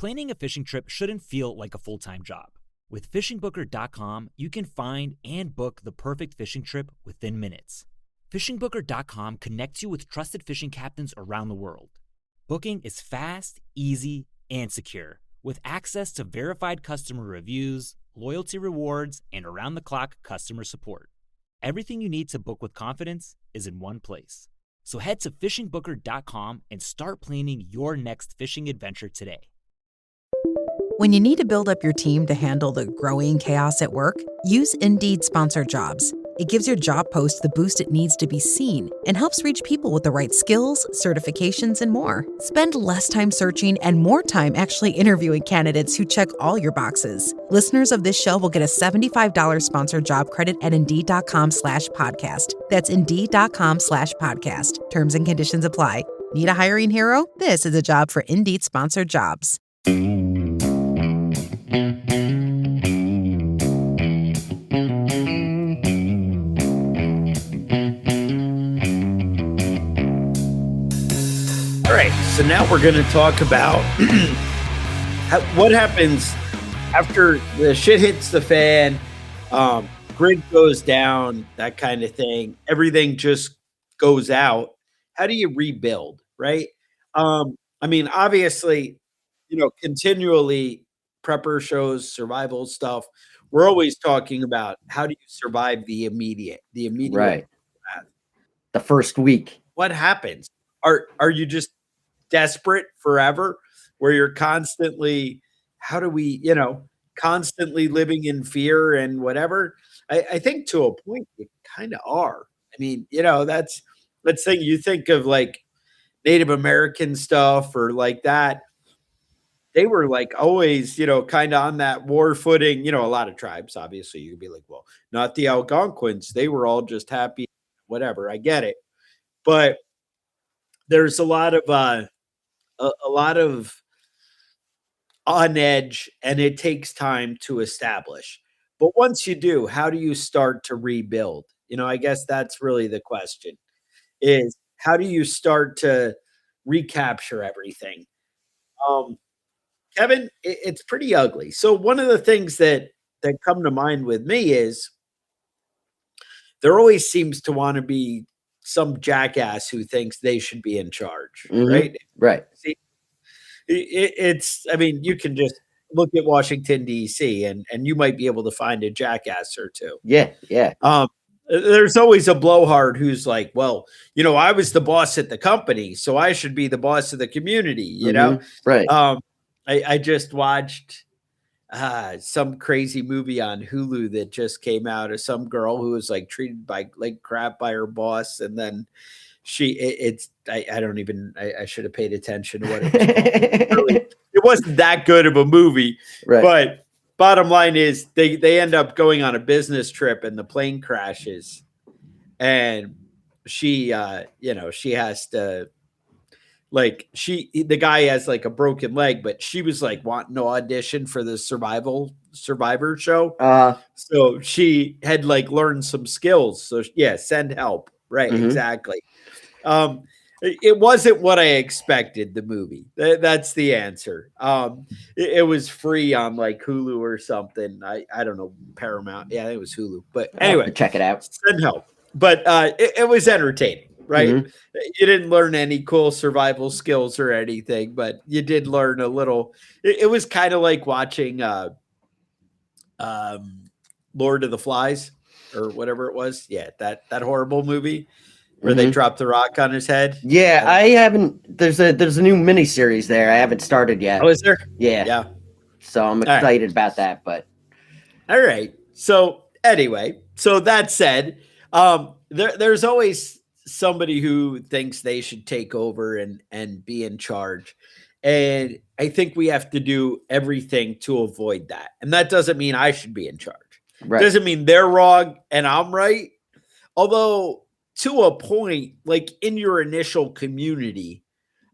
Planning a fishing trip shouldn't feel like a full-time job. With fishingbooker.com, you can find and book the perfect fishing trip within minutes. Fishingbooker.com connects you with trusted fishing captains around the world. Booking is fast, easy, and secure, with access to verified customer reviews, loyalty rewards, and around-the-clock customer support. Everything you need to book with confidence is in one place. So head to fishingbooker.com and start planning your next fishing adventure today. When you need to build up your team to handle the growing chaos at work, use Indeed Sponsored Jobs. It gives your job post the boost it needs to be seen and helps reach people with the right skills, certifications, and more. Spend less time searching and more time actually interviewing candidates who check all your boxes. Listeners of this show will get a $75 sponsored job credit at Indeed.com/podcast. That's Indeed.com/podcast. Terms and conditions apply. Need a hiring hero? This is a job for Indeed Sponsored Jobs. So now we're going to talk about what happens after the shit hits the fan, grid goes down, that kind of thing. Everything just goes out. How do you rebuild, right? I mean, obviously, continually prepper shows, survival stuff. We're always talking about how do you survive the immediate right. The first week. What happens? Are you just desperate forever, where you're constantly, constantly living in fear and whatever? I think to a point you kind of are. I mean, let's say you think of like Native American stuff or like that. They were like always, kind of on that war footing. A lot of tribes, obviously, you could be like, well, not the Algonquins. They were all just happy, whatever. I get it. But there's a lot of on edge, and it takes time to establish. But once you do, how do you start to rebuild? I guess that's really the question, is how do you start to recapture everything? Kevin, it's pretty ugly. So one of the things that come to mind with me is there always seems to want to be some jackass who thinks they should be in charge, right? Right. See, I mean, you can just look at Washington, D.C., and you might be able to find a jackass or two. Yeah. There's always a blowhard who's like, well, I was the boss at the company, so I should be the boss of the community, Right. I just watched some crazy movie on Hulu that just came out of some girl who was like treated like crap by her boss, and then I should have paid attention to what it was called. It wasn't that good of a movie, right. But bottom line is they end up going on a business trip and the plane crashes, and she has to, like, the guy has like a broken leg, but she was like wanting to audition for the Survivor show. So she had like learned some skills. So yeah, send help. Right. Exactly. It wasn't what I expected, the movie. That's the answer. It was free on like Hulu or something. I don't know, Paramount. Yeah, it was Hulu. But anyway, check it out. Send help. But it was entertaining. Right. You didn't learn any cool survival skills or anything, but you did learn a little. It was kind of like watching Lord of the Flies or whatever it was. Yeah. That horrible movie where they dropped the rock on his head. Yeah. I haven't, there's a new miniseries there. I haven't started yet. Oh, is there? Yeah. Yeah. So I'm excited about that, but. All right. So anyway, so that said, there's always somebody who thinks they should take over and be in charge. And I think we have to do everything to avoid that. And that doesn't mean I should be in charge. Right. Doesn't mean they're wrong and I'm right. Although to a point, like in your initial community,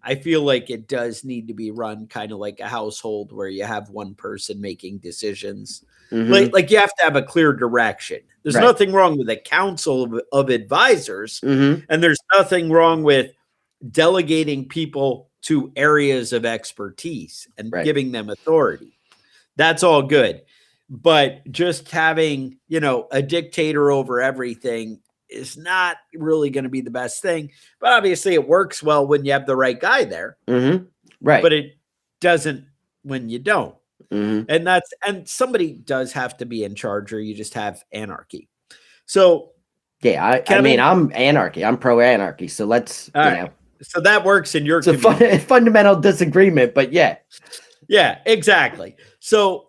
I feel like it does need to be run kind of like a household where you have one person making decisions. Like you have to have a clear direction. There's nothing wrong with a council of advisors, and there's nothing wrong with delegating people to areas of expertise and Right. giving them authority. That's all good. But just having, a dictator over everything is not really going to be the best thing. But obviously it works well when you have the right guy there. Mm-hmm. Right. But it doesn't when you don't. Mm-hmm. And somebody does have to be in charge, or you just have anarchy. So Yeah, I mean, I'm anarchy. I'm pro anarchy. So let's, all right. So that works in your it's a community. fundamental disagreement, but yeah. Yeah, exactly. So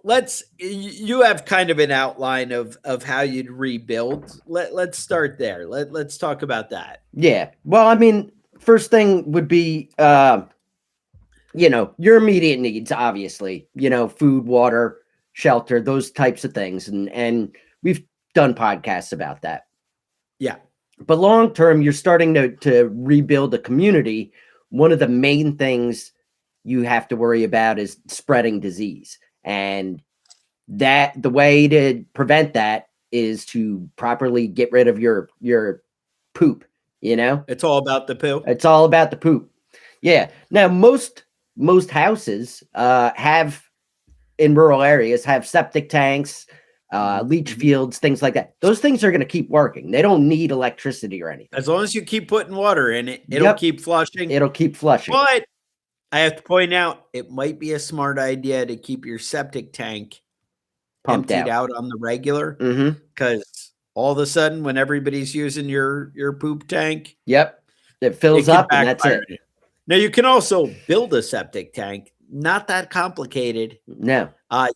you have kind of an outline of how you'd rebuild. Let's start there. Let's talk about that. Yeah. Well, I mean, first thing would be, your immediate needs, obviously, food, water, shelter, those types of things. And we've done podcasts about that. Yeah. But long term, you're starting to rebuild a community. One of the main things you have to worry about is spreading disease. And that the way to prevent that is to properly get rid of your poop, It's all about the poo. It's all about the poop. Yeah. Now most houses have, in rural areas, have septic tanks, leach fields, things like that. Those things are going to keep working. They don't need electricity or anything. As long as you keep putting water in it, it'll keep flushing. It'll keep flushing. But I have to point out, it might be a smart idea to keep your septic tank pumped emptied out on the regular, because all of a sudden, when everybody's using your poop tank, it fills up and that's it. Now you can also build a septic tank. Not that complicated. No.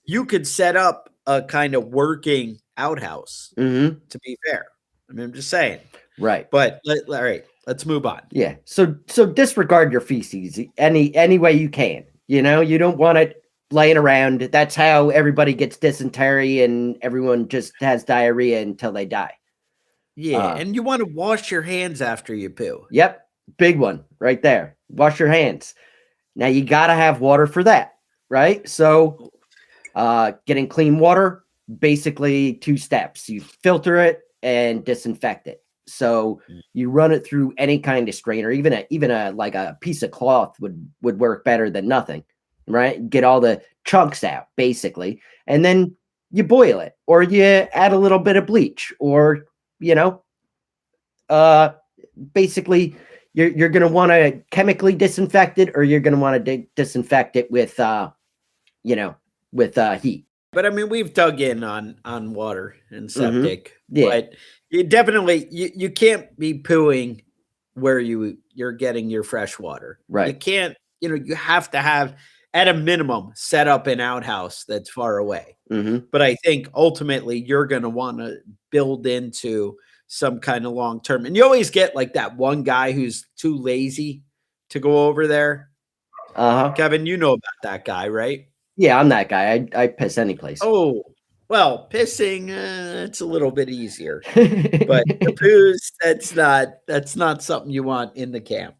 You could set up a kind of working outhouse. To be fair, I mean, I'm just saying. Right. But all right, let's move on. Yeah. So disregard your feces any way you can. You don't want it laying around. That's how everybody gets dysentery and everyone just has diarrhea until they die. Yeah, and you want to wash your hands after you poo. Yep. Big one right there. Wash your hands. Now you got to have water for that, right? So getting clean water, basically 2 steps. You filter it and disinfect it. So you run it through any kind of strainer, even a like a piece of cloth would work better than nothing, right? Get all the chunks out basically, and then you boil it, or you add a little bit of bleach, or basically you're going to want to chemically disinfect it, or you're going to want to disinfect it with heat. But I mean, we've dug in on water and septic. Yeah. But you definitely you can't be pooing where you're getting your fresh water. Right. You can't, you have to have, at a minimum, set up an outhouse that's far away. But I think ultimately you're going to want to build into some kind of long term. And you always get like that one guy who's too lazy to go over there. Kevin, you know about that guy, right? Yeah, I'm that guy. I piss any place. Oh, well, pissing, it's a little bit easier. But the poos, that's not something you want in the camp.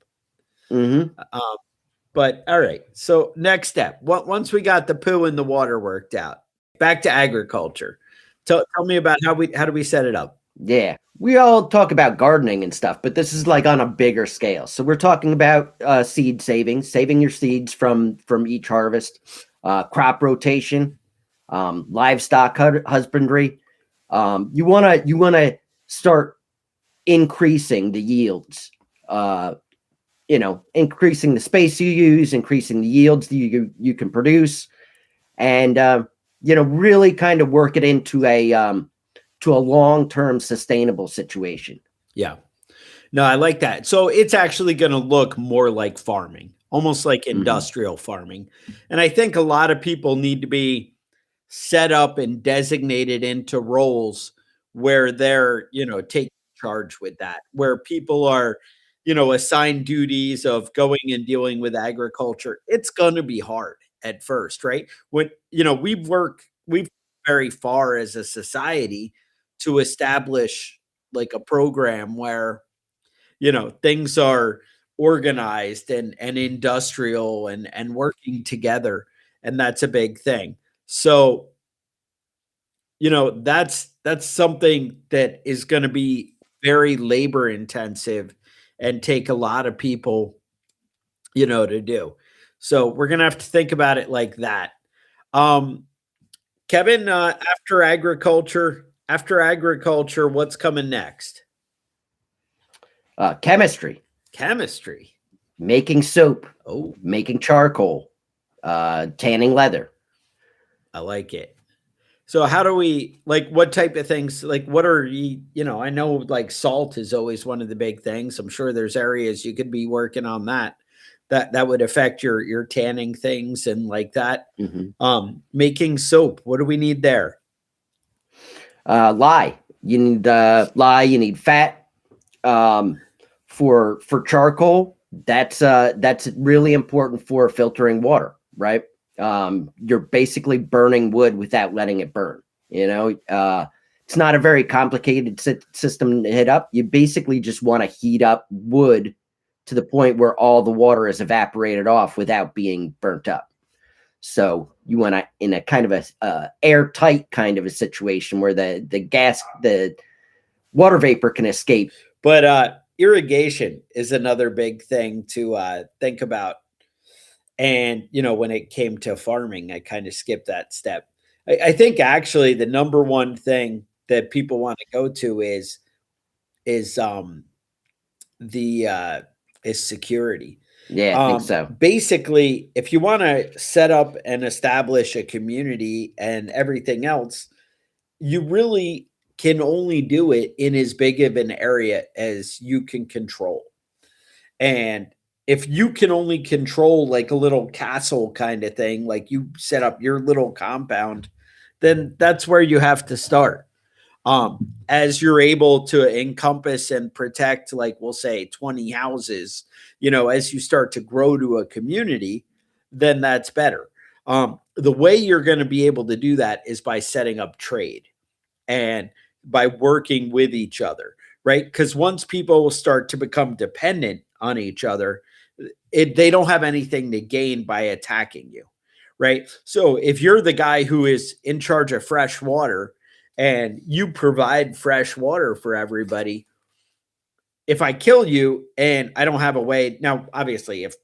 But all right. So next step, once we got the poo and the water worked out, back to agriculture. Tell me about how do we set it up? Yeah, we all talk about gardening and stuff, but this is like on a bigger scale. So we're talking about seed saving your seeds from each harvest, crop rotation, livestock husbandry. You wanna start increasing the yields. Increasing the space you use, increasing the yields that you can produce, and really kind of work it into a long-term sustainable situation. Yeah. No, I like that. So it's actually going to look more like farming, almost like industrial farming. And I think a lot of people need to be set up and designated into roles where they're, taking charge with that, where people are, assigned duties of going and dealing with agriculture. It's going to be hard at first, right? When, we've very far as a society to establish like a program where, things are organized and industrial and working together. And that's a big thing. So, that's something that is going to be very labor intensive and take a lot of people to do. So we're going to have to think about it like that. Um, Kevin, after agriculture, what's coming next? Chemistry, Chemistry. making soap, Oh, making charcoal, tanning leather. I like it. So how do we like what type of things like what are I know like salt is always one of the big things. I'm sure there's areas you could be working on that would affect your tanning things and like that. Mhm. Making soap, what do we need there? Lye. You need lye. You need fat. For charcoal, that's really important for filtering water, right? You're basically burning wood without letting it burn. It's not a very complicated system to hit up. You basically just want to heat up wood to the point where all the water is evaporated off without being burnt up. So you want to, in a kind of a airtight kind of a situation where the water vapor can escape. But irrigation is another big thing to think about. And when it came to farming, I kind of skipped that step. I think actually the number one thing that people want to go to is the is security. Yeah, I think so. Basically, if you want to set up and establish a community and everything else, you really can only do it in as big of an area as you can control. And if you can only control like a little castle kind of thing, like you set up your little compound, then that's where you have to start. As you're able to encompass and protect, like we'll say 20 houses, as you start to grow to a community, then that's better. The way you're going to be able to do that is by setting up trade and by working with each other, right? Because once people will start to become dependent on each other, they don't have anything to gain by attacking you, right? So if you're the guy who is in charge of fresh water and you provide fresh water for everybody, if I kill you and I don't have a way, now obviously if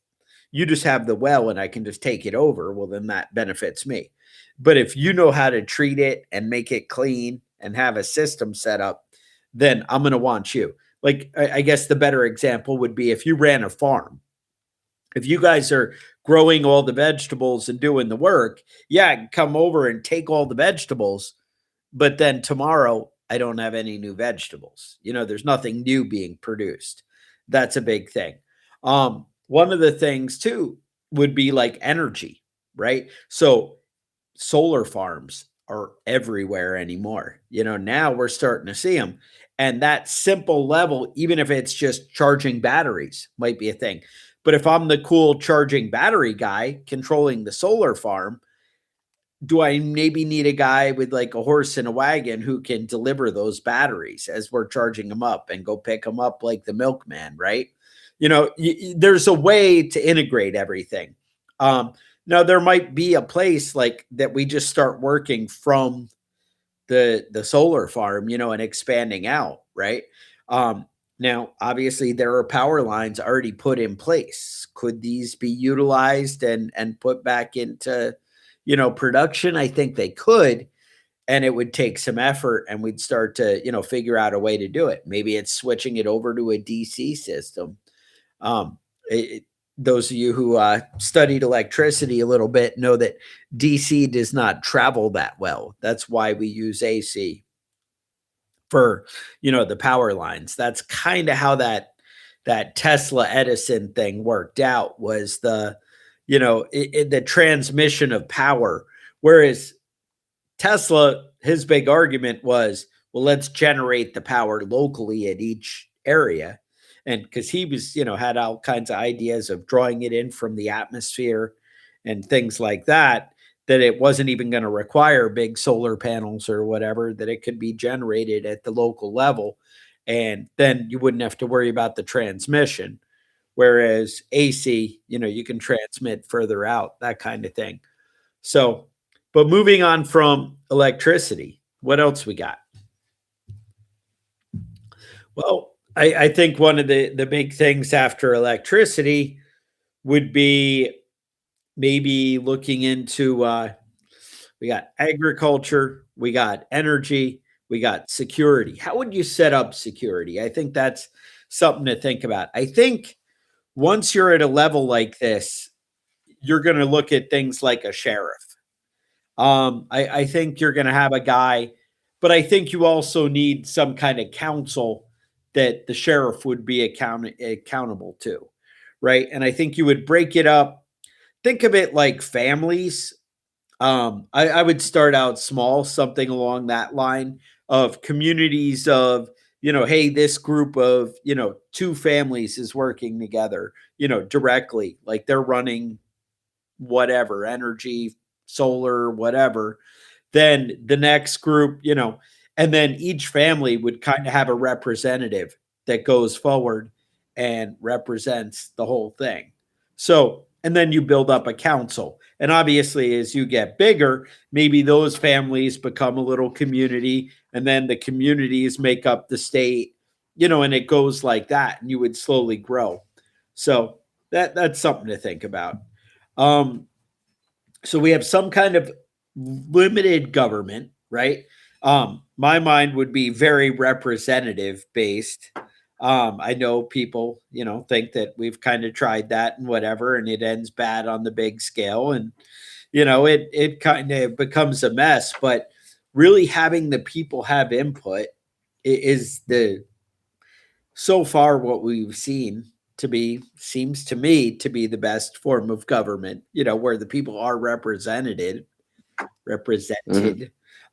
you just have the well and I can just take it over, well then that benefits me. But if you know how to treat it and make it clean and have a system set up, then I'm going to want you. Like I guess the better example would be if you ran a farm. If you guys are growing all the vegetables and doing the work, yeah, I can come over and take all the vegetables, but then tomorrow I don't have any new vegetables. There's nothing new being produced. That's a big thing. One of the things too would be like energy, right? So solar farms are everywhere anymore. Now we're starting to see them. And that simple level, even if it's just charging batteries, might be a thing. But if I'm the cool charging battery guy controlling the solar farm, do I maybe need a guy with like a horse and a wagon who can deliver those batteries as we're charging them up and go pick them up like the milkman, right? There's a way to integrate everything. Now there might be a place like that we just start working from the solar farm, and expanding out, right? Now obviously there are power lines already put in place. Could these be utilized and put back into production? I think they could, and it would take some effort and we'd start to figure out a way to do it. Maybe it's switching it over to a DC system. um those of you who studied electricity a little bit know that DC does not travel that well. That's why we use AC for the power lines. That's kind of how that Tesla Edison thing worked out, was the transmission of power. Whereas Tesla, his big argument was, well, let's generate the power locally at each area. And because he was, had all kinds of ideas of drawing it in from the atmosphere and things like that, that it wasn't even going to require big solar panels or whatever, that it could be generated at the local level. And then you wouldn't have to worry about the transmission. Whereas AC, you can transmit further out, that kind of thing. So, but moving on from electricity, what else we got? Well, I think one of the big things after electricity would be maybe looking into we got agriculture, we got energy, we got security. How would you set up security? I think that's something to think about. I think once you're at a level like this, you're going to look at things like a sheriff. I think you're going to have a guy, but I think you also need some kind of counsel that the sheriff would be accountable to, right? And I think you would break it up. Think of it like families. I would start out small, something along that line of communities of, hey, this group of, two families is working together, directly, like they're running whatever, energy, solar, whatever. Then the next group, and then each family would kind of have a representative that goes forward and represents the whole thing. So, and then you build up a council. And obviously, as you get bigger, maybe those families become a little community, and then the communities make up the state, and it goes like that, and you would slowly grow. So that's something to think about. So we have some kind of limited government, right? My mind would be very representative based. I know people, think that we've kind of tried that and whatever, and it ends bad on the big scale, and it kind of becomes a mess. But really having the people have input is so far what we've seen seems to me to be the best form of government, where the people are represented.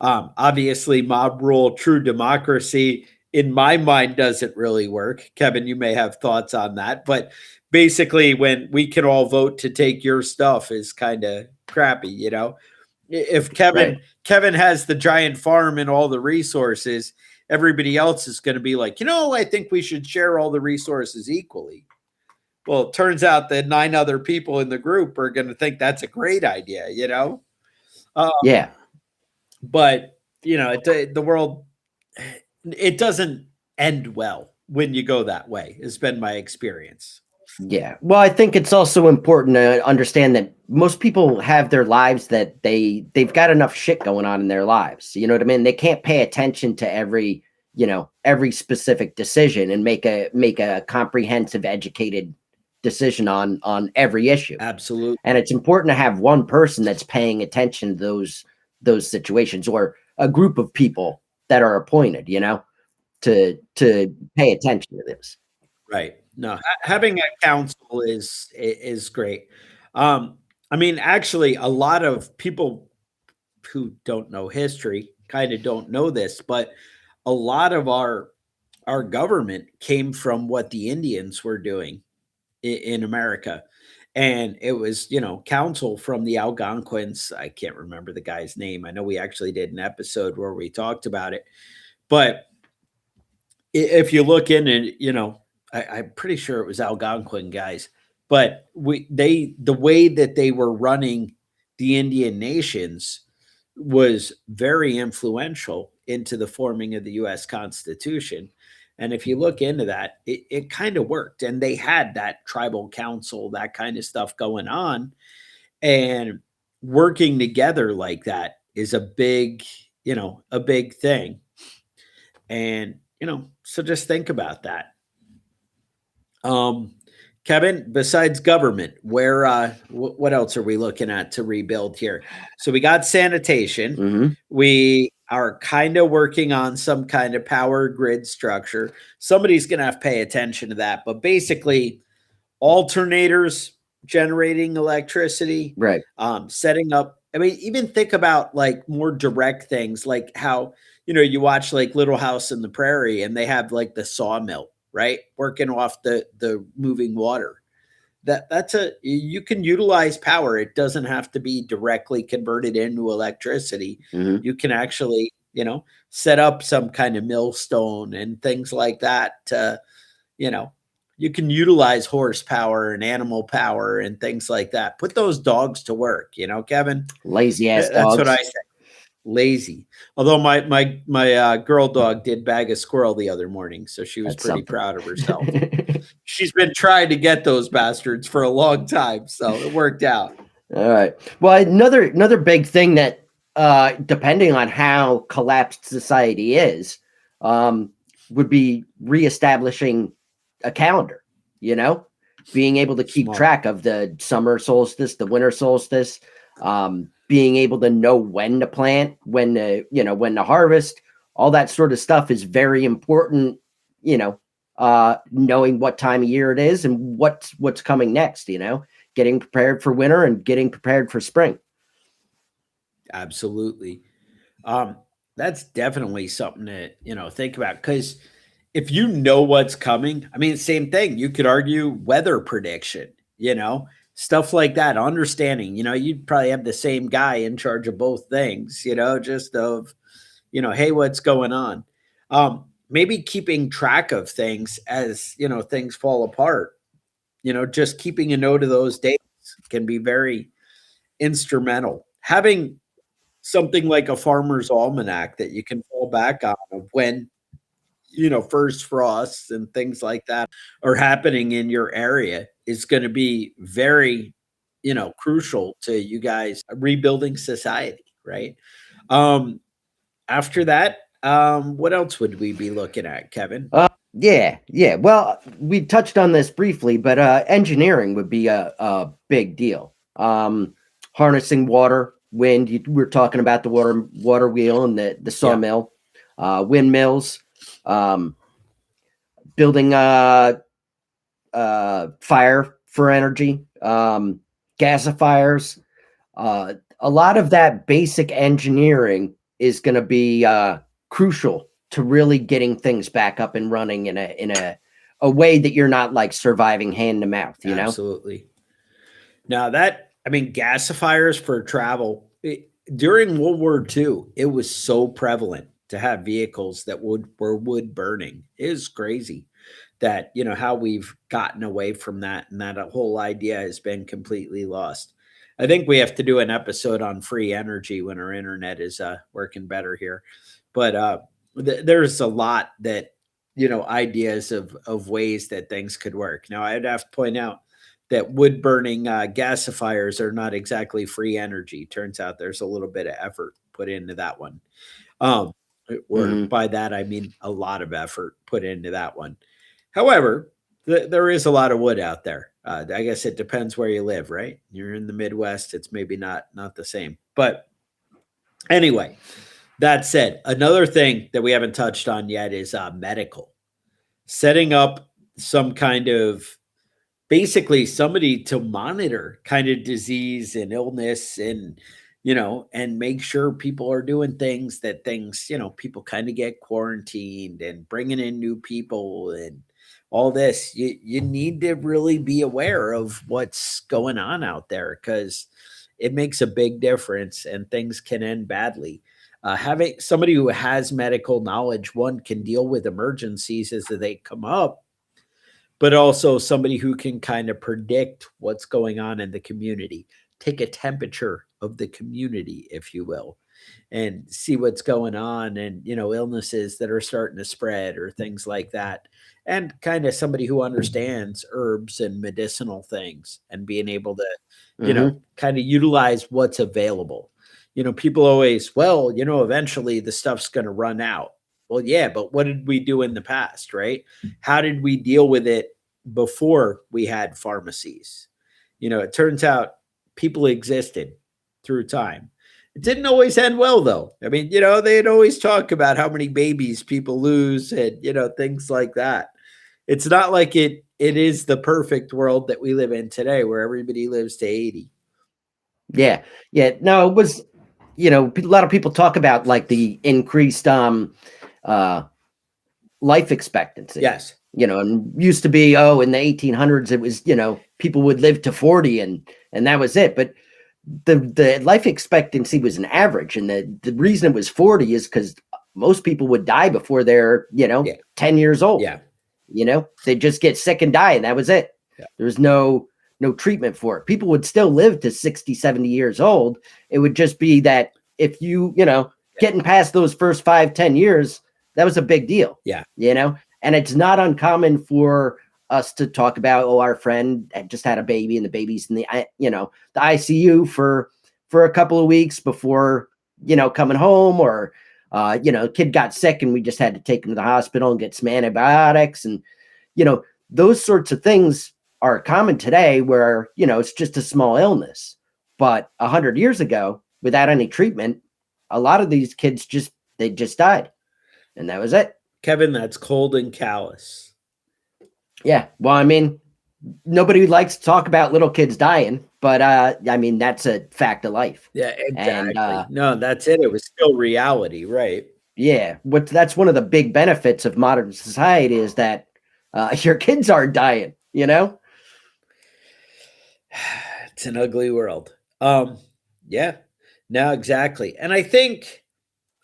Obviously mob rule, true democracy, in my mind, doesn't really work. Kevin, you may have thoughts on that, but basically when we can all vote to take your stuff is kind of crappy. If Kevin has the giant farm and all the resources, everybody else is going to be like, I think we should share all the resources equally. Well, it turns out that 9 other people in the group are going to think that's a great idea, Yeah. But, the world, it doesn't end well when you go that way, has been my experience. Yeah. Well, I think it's also important to understand that most people have their lives that they've got enough shit going on in their lives. You know what I mean? They can't pay attention to every specific decision and make a comprehensive, educated decision on every issue. Absolutely. And it's important to have one person that's paying attention to those situations, or a group of people that are appointed, to pay attention to this. Right. No, having a council is great. Actually, a lot of people who don't know history kind of don't know this, but a lot of our government came from what the Indians were doing in America. And it was, counsel from the Algonquins. I can't remember the guy's name. I know we actually did an episode where we talked about it. But if you look in and, I'm pretty sure it was Algonquin guys. But the way that they were running the Indian nations was very influential into the forming of the U.S. Constitution. And if you look into that, it kind of worked. And they had that tribal council, that kind of stuff going on. And working together like that is a big thing. And, so just think about that. Kevin, besides government, where what else are we looking at to rebuild here? So we got sanitation. Mm-hmm. We are kind of working on some kind of power grid structure. Somebody's going to have to pay attention to that. But basically, alternators generating electricity, right? Setting up. I mean, even think about like more direct things, like how you watch like Little House in the Prairie, and they have like the sawmill, right, working off the moving water. You can utilize power. It doesn't have to be directly converted into electricity. Mm-hmm. You can actually, set up some kind of millstone and things like that. You can utilize horsepower and animal power and things like that. Put those dogs to work, Kevin. Lazy ass dogs. That's what I say. lazy. Although my girl dog did bag a squirrel the other morning, so she was That's pretty something. proud of herself. She's been trying to get those bastards for a long time, so it worked out. All right. Well, another big thing that, depending on how collapsed society is, would be reestablishing a calendar. You know, being able to keep Smart. track of the summer solstice, the winter solstice, being able to know when to plant, when to harvest, all that sort of stuff is very important. Knowing what time of year it is and what's coming next. Getting prepared for winter and getting prepared for spring. Absolutely. That's definitely something to, think about, because if you know what's coming, I mean, same thing. You could argue weather prediction, stuff like that. Understanding, you'd probably have the same guy in charge of both things, just of, hey, what's going on? Maybe keeping track of things as, things fall apart, just keeping a note of those dates can be very instrumental. Having something like a farmer's almanac that you can fall back on of when, first frosts and things like that are happening in your area is going to be very, crucial to you guys rebuilding society, right? After that, what else would we be looking at, Kevin? Yeah. Well, we touched on this briefly, but engineering would be a big deal. Harnessing water, wind. We're talking about the water wheel and the sawmill, windmills, building fire for energy, gasifiers. A lot of that basic engineering is going to be crucial to really getting things back up and running in a way that you're not like surviving hand to mouth, Absolutely. Now gasifiers for travel during World War II, it was so prevalent to have vehicles that were wood burning. It is crazy that, how we've gotten away from that, and that whole idea has been completely lost. I think we have to do an episode on free energy when our internet is working better here. But there's a lot that, ideas of ways that things could work. Now, I'd have to point out that wood burning gasifiers are not exactly free energy. Turns out there's a little bit of effort put into that one. By that, I mean a lot of effort put into that one. However, there is a lot of wood out there. I guess it depends where you live, right? You're in the Midwest, it's maybe not the same. But anyway, that said, another thing that we haven't touched on yet is medical. Setting up some kind of, basically somebody to monitor kind of disease and illness and, and make sure people are doing things, people kind of get quarantined and bringing in new people and all this. You need to really be aware of what's going on out there, because it makes a big difference and things can end badly. Having somebody who has medical knowledge, one, can deal with emergencies as they come up, but also somebody who can kind of predict what's going on in the community, take a temperature of the community, if you will, and see what's going on and, illnesses that are starting to spread or things like that. And kind of somebody who understands herbs and medicinal things and being able to, kind of utilize what's available. People always, eventually the stuff's going to run out. Well, yeah, but what did we do in the past, right? How did we deal with it before we had pharmacies? It turns out people existed through time. It didn't always end well, though. I mean, they'd always talk about how many babies people lose and, things like that. It's not like it is the perfect world that we live in today where everybody lives to 80. Yeah. No, it was, a lot of people talk about like the increased life expectancy. Yes. And used to be, in the 1800s, it was, people would live to 40 and that was it. But the life expectancy was an average. And the reason it was 40 is because most people would die before they're, 10 years old. Yeah. They just get sick and die, and that was it. Yeah. There was no treatment for it. People would still live to 60, 70 years old. It would just be that if you getting past those first 5-10 years, that was a big deal. Yeah. And it's not uncommon for us to talk about, our friend just had a baby and the baby's in the ICU for a couple of weeks before, coming home, or, kid got sick and we just had to take him to the hospital and get some antibiotics. And, those sorts of things are common today where, it's just a small illness. But 100 years ago, without any treatment, a lot of these kids just died. And that was it. Kevin, that's cold and callous. Yeah. Well, I mean, nobody likes to talk about little kids dying, but that's a fact of life. Yeah, exactly. And, no, that's it. It was still reality, right? Yeah. That's one of the big benefits of modern society is that your kids aren't dying, It's an ugly world. Yeah, no, exactly. And I think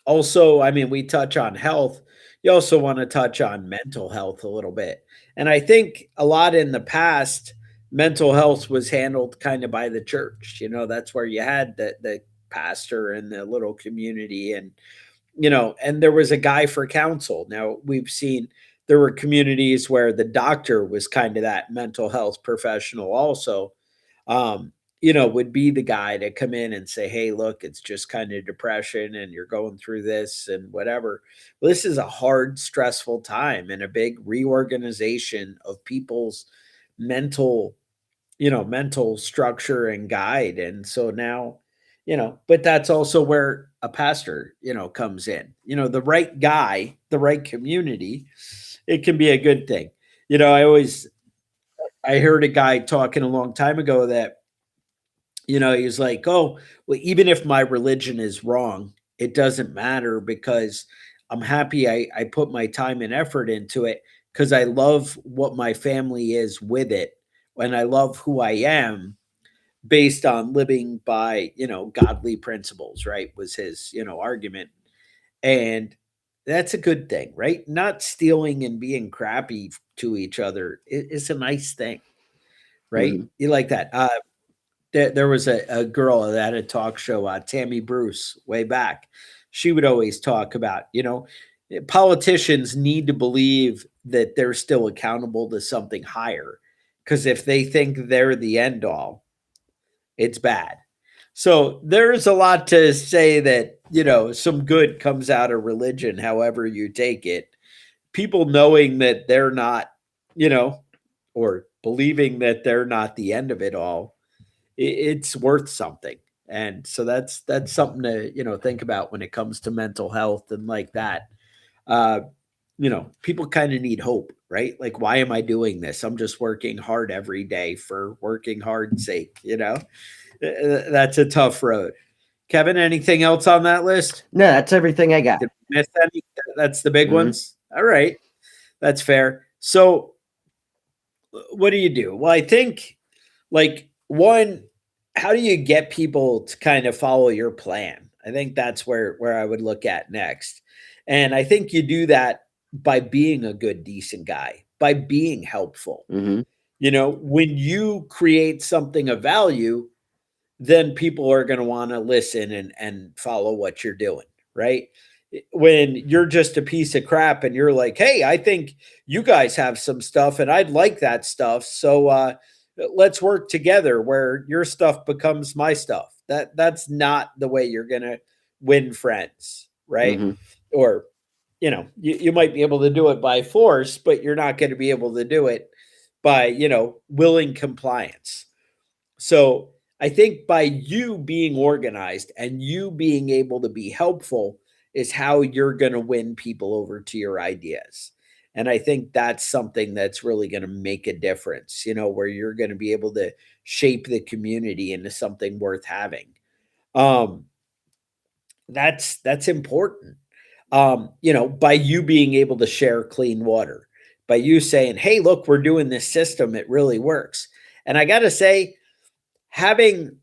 also, we touch on health. You also want to touch on mental health a little bit. And I think a lot in the past, mental health was handled kind of by the church. That's where you had the pastor and the little community, and and there was a guy for counsel. Now we've seen there were communities where the doctor was kind of that mental health professional also. Would be the guy to come in and say, hey, look, it's just kind of depression and you're going through this and whatever. Well, this is a hard, stressful time and a big reorganization of people's mental structure and guide. And so now, but that's also where a pastor, comes in, the right guy, the right community, it can be a good thing. I heard a guy talking a long time ago that, he was like, oh, well, even if my religion is wrong, it doesn't matter because I'm happy I put my time and effort into it because I love what my family is with it. And I love who I am based on living by, godly principles, right? Was his, argument. And that's a good thing, right? Not stealing and being crappy to each other is a nice thing, right? Mm-hmm. You like that. There was a girl that had a talk show, Tammy Bruce, way back. She would always talk about, politicians need to believe that they're still accountable to something higher. Because if they think they're the end all, it's bad. So there's a lot to say that, some good comes out of religion, however you take it. People knowing that they're not, or believing that they're not the end of it all, it's worth something. And so that's something to, think about when it comes to mental health and like that. People kind of need hope, right? Like, why am I doing this? I'm just working hard every day for working hard's sake, That's a tough road. Kevin, anything else on that list? No, that's everything I got. Did we miss any? That's the big ones. All right. That's fair. So what do you do? Well, I think one, how do you get people to kind of follow your plan? I think that's where I would look at next. And I think you do that by being a good, decent guy, by being helpful. Mm-hmm. When you create something of value, then people are going to want to listen and follow what you're doing, right? When you're just a piece of crap and you're like, hey, I think you guys have some stuff and I'd like that stuff. So let's work together where your stuff becomes my stuff. That's not the way you're going to win friends, right? Mm-hmm. Or, you might be able to do it by force, but you're not going to be able to do it by, willing compliance. So I think by you being organized and you being able to be helpful is how you're going to win people over to your ideas. And I think that's something that's really going to make a difference, where you're going to be able to shape the community into something worth having. That's important. By you being able to share clean water, by you saying, hey, look, we're doing this system. It really works. And I got to say, having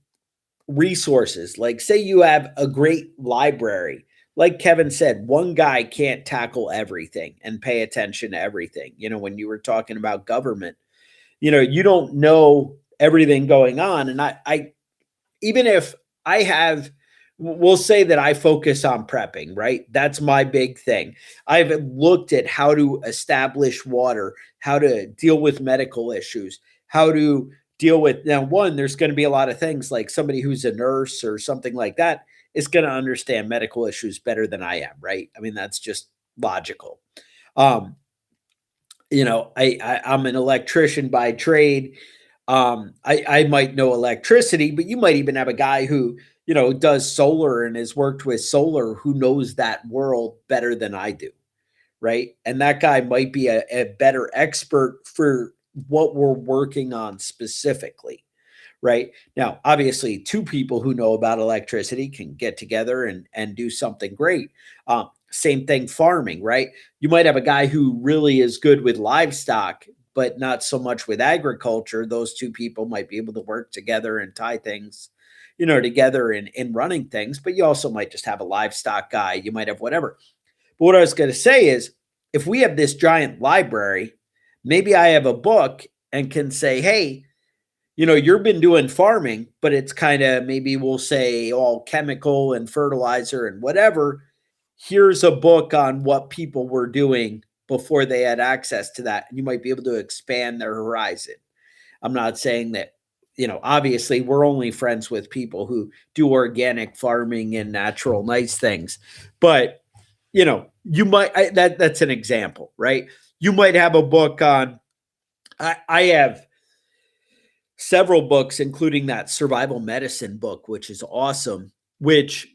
resources, like say you have a great library, like Kevin said, one guy can't tackle everything and pay attention to everything. When you were talking about government, you don't know everything going on. And I even if I have we'll say that I focus on prepping, right? That's my big thing. I've looked at how to establish water, how to deal with medical issues, how to deal with now one, there's going to be a lot of things like somebody who's a nurse or something like that is going to understand medical issues better than I am, right? I mean, that's just logical. Um, I'm an electrician by trade. I might know electricity, but you might even have a guy who, does solar and has worked with solar who knows that world better than I do, right? And that guy might be a better expert for what we're working on specifically, right? Now, obviously, two people who know about electricity can get together and do something great. Same thing, farming, right? You might have a guy who really is good with livestock, but not so much with agriculture. Those two people might be able to work together and tie things, together in running things. But you also might just have a livestock guy. You might have whatever. But what I was going to say is, if we have this giant library, maybe I have a book and can say, hey, you've been doing farming, but it's kind of maybe we'll say all chemical and fertilizer and whatever. Here's a book on what people were doing before they had access to that. And you might be able to expand their horizon. I'm not saying that, obviously we're only friends with people who do organic farming and natural nice things. But, you might, that's an example, right? You might have a book on, I have several books, including that survival medicine book, which is awesome, which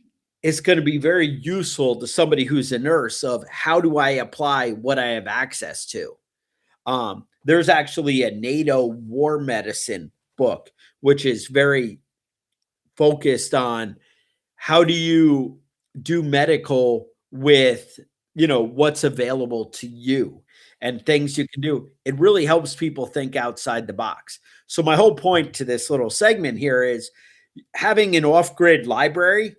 is going to be very useful to somebody who's a nurse of how do I apply what I have access to. There's actually a NATO war medicine book, which is very focused on how do you do medical with, what's available to you and things you can do. It really helps people think outside the box. So my whole point to this little segment here is having an off-grid library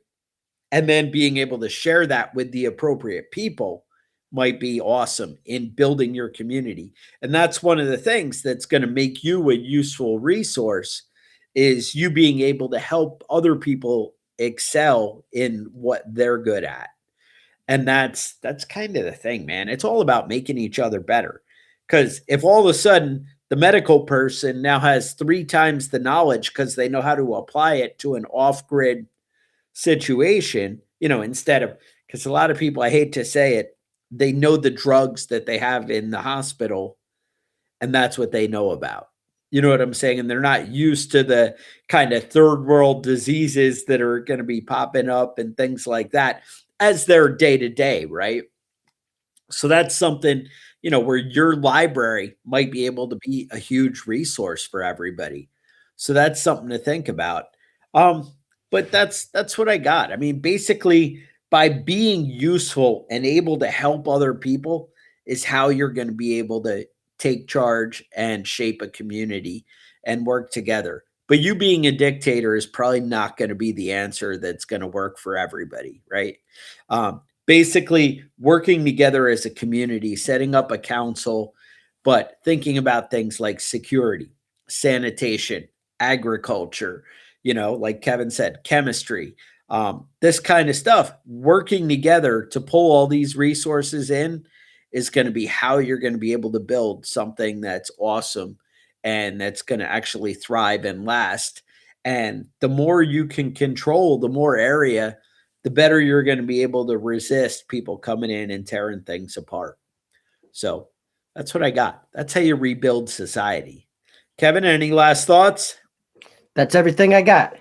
and then being able to share that with the appropriate people might be awesome in building your community. And that's one of the things that's going to make you a useful resource is you being able to help other people excel in what they're good at. And that's kind of the thing, man. It's all about making each other better. Because if all of a sudden the medical person now has 3 times the knowledge because they know how to apply it to an off-grid situation, instead of, because a lot of people, I hate to say it, they know the drugs that they have in the hospital and that's what they know about. You know what I'm saying? And they're not used to the kind of third world diseases that are going to be popping up and things like that as their day to day, right? So that's something, where your library might be able to be a huge resource for everybody. So that's something to think about. But that's what I got. I mean, basically, by being useful and able to help other people is how you're going to be able to take charge and shape a community and work together. But you being a dictator is probably not going to be the answer that's going to work for everybody, right? Basically, working together as a community, setting up a council, but thinking about things like security, sanitation, agriculture, like Kevin said, chemistry, this kind of stuff, working together to pull all these resources in is going to be how you're going to be able to build something that's awesome and that's going to actually thrive and last. And the more you can control, the more area, the better you're going to be able to resist people coming in and tearing things apart. So that's what I got. That's how you rebuild society. Kevin, any last thoughts? That's everything I got.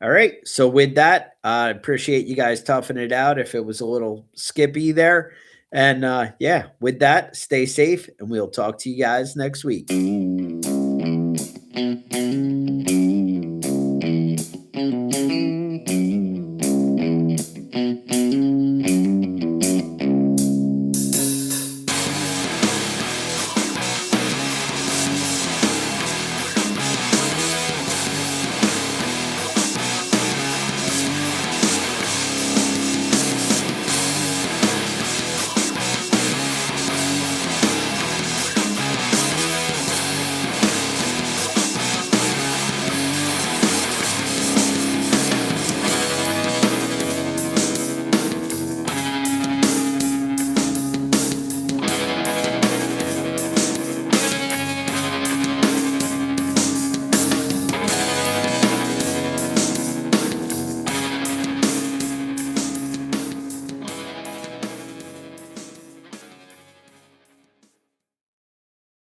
All right. So with that, I appreciate you guys toughing it out if it was a little skippy there. And yeah, with that, stay safe and we'll talk to you guys next week.